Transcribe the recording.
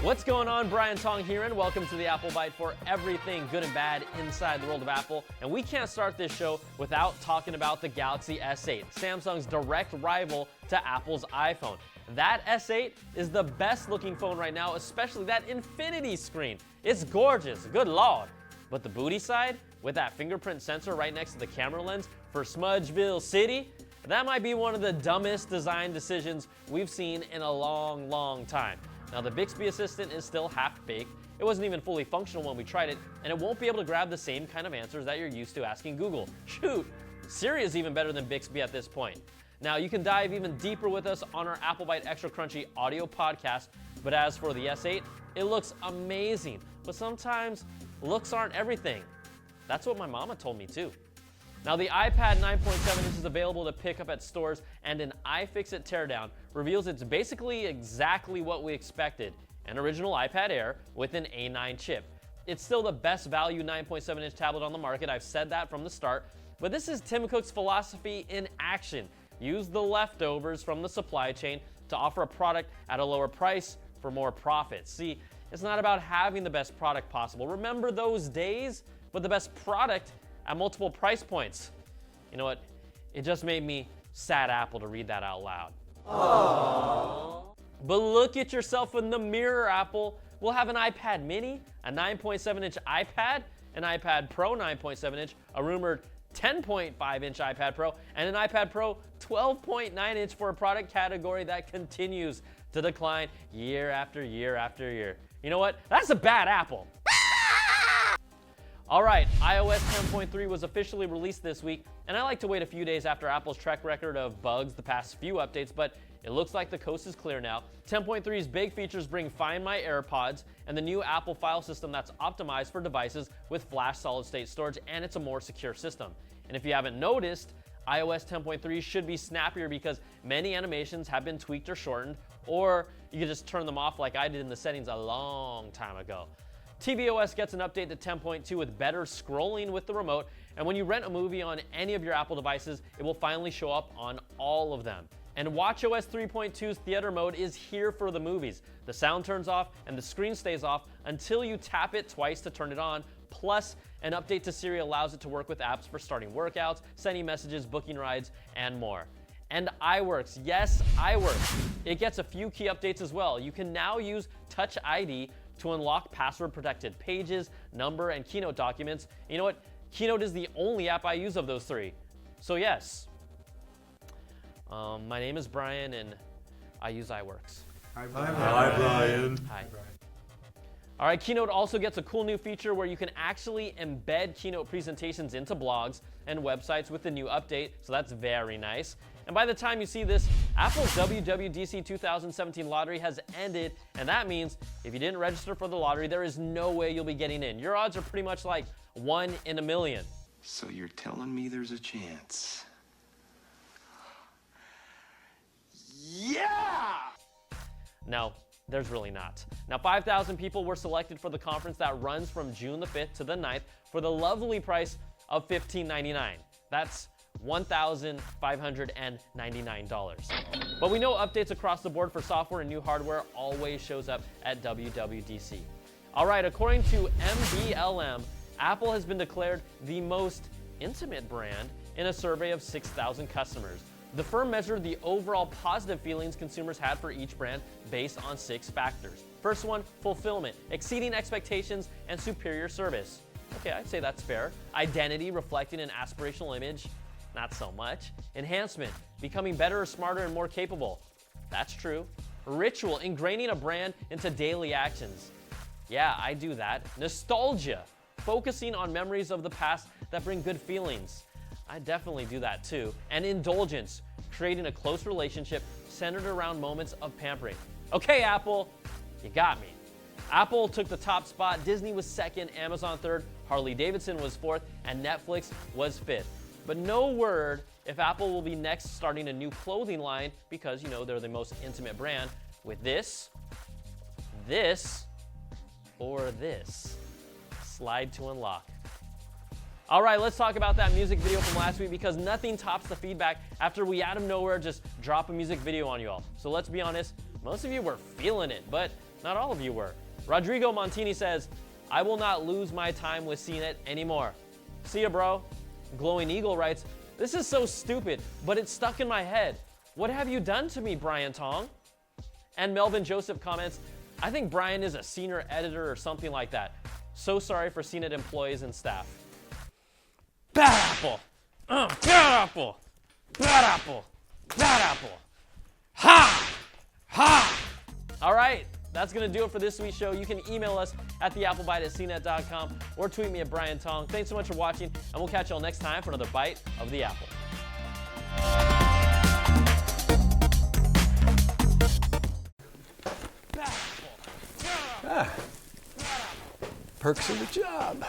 What's going on? Brian Tong here, and welcome to the Apple Byte for everything good and bad inside the world of Apple. And we can't start this show without talking about the Galaxy S8, Samsung's direct rival to Apple's iPhone. That S8 is the best looking phone right now, especially that infinity screen. It's gorgeous, good lord. But the booty side, with that fingerprint sensor right next to the camera lens for Smudgeville City, that might be one of the dumbest design decisions we've seen in a long time. Now, the Bixby Assistant is still half-baked. It wasn't even fully functional when we tried it, and it won't be able to grab the same kind of answers that you're used to asking Google. Shoot, Siri is even better than Bixby at this point. Now, you can dive even deeper with us on our Apple Byte Extra Crunchy audio podcast, but as for the S8, it looks amazing, but sometimes looks aren't everything. That's what my mama told me too. Now, the iPad 9.7 inch is available to pick up at stores, and an iFixit teardown reveals it's basically exactly what we expected, an original iPad Air with an A9 chip. It's still the best value 9.7 inch tablet on the market, I've said that from the start, but this is Tim Cook's philosophy in action. Use the leftovers from the supply chain to offer a product at a lower price for more profits. See, it's not about having the best product possible. Remember those days? But the best product at multiple price points. You know what? It just made me sad Apple to read that out loud. Aww. But look at yourself in the mirror, Apple. We'll have an iPad mini, a 9.7 inch iPad, an iPad Pro 9.7 inch, a rumored 10.5 inch iPad Pro, and an iPad Pro 12.9 inch for a product category that continues to decline year after year after year. You know what? That's a bad Apple. All right, iOS 10.3 was officially released this week, and I like to wait a few days after Apple's track record of bugs the past few updates, but it looks like the coast is clear now. 10.3's big features bring Find My AirPods and the new Apple file system that's optimized for devices with flash solid-state storage, and it's a more secure system. And if you haven't noticed, iOS 10.3 should be snappier because many animations have been tweaked or shortened, or you can just turn them off like I did in the settings a long time ago. tvOS gets an update to 10.2 with better scrolling with the remote, and when you rent a movie on any of your Apple devices, it will finally show up on all of them. And watchOS 3.2's theater mode is here for the movies. The sound turns off and the screen stays off until you tap it twice to turn it on, plus an update to Siri allows it to work with apps for starting workouts, sending messages, booking rides, and more. And iWorks, yes, iWorks. It gets a few key updates as well. You can now use Touch ID to unlock password-protected pages, number, and Keynote documents. You know what? Keynote is the only app I use of those three. So yes. My name is Brian, and I use iWorks. Hi, Brian. Hi. All right, Keynote also gets a cool new feature where you can actually embed Keynote presentations into blogs and websites with the new update, so that's very nice. And by the time you see this, Apple's WWDC 2017 lottery has ended, and that means if you didn't register for the lottery, there is no way you'll be getting in. Your odds are pretty much like 1 in a million. So you're telling me there's a chance? Yeah! No, there's really not. Now, 5,000 people were selected for the conference that runs from June the 5th to the 9th for the lovely price of $15.99. That's $1,599. But we know updates across the board for software and new hardware always shows up at WWDC. All right, according to MBLM, Apple has been declared the most intimate brand in a survey of 6,000 customers. The firm measured the overall positive feelings consumers had for each brand based on 6 factors. First one, fulfillment, exceeding expectations and superior service. Okay, I'd say that's fair. Identity, reflecting an aspirational image. Not so much. Enhancement, becoming better, smarter, and more capable. That's true. Ritual, ingraining a brand into daily actions. Yeah, I do that. Nostalgia, focusing on memories of the past that bring good feelings. I definitely do that too. And indulgence, creating a close relationship centered around moments of pampering. Okay, Apple, you got me. Apple took the top spot, Disney was second, Amazon third, Harley-Davidson was fourth, and Netflix was fifth. But no word if Apple will be next starting a new clothing line because, you know, they're the most intimate brand with this, or this. Slide to unlock. All right, let's talk about that music video from last week because nothing tops the feedback after we out of nowhere just drop a music video on you all. So let's be honest, most of you were feeling it, but Not all of you were. Rodrigo Montini says, I will not lose my time with CNET anymore. See ya, bro. Glowing Eagle writes, this is so stupid, but it's stuck in my head. What have you done to me, Brian Tong? And Melvin Joseph comments, I think Brian is a senior editor or something like that. So sorry for CNET employees and staff. Bad apple. Bad apple. Bad apple. Bad apple. Ha! Ha! All right, that's going to do it for this week's show. You can email us at theapplebite@cnet.com or tweet me at Brian Tong. Thanks so much for watching, and we'll catch you all next time for another Bite of the Apple. Perks of the job.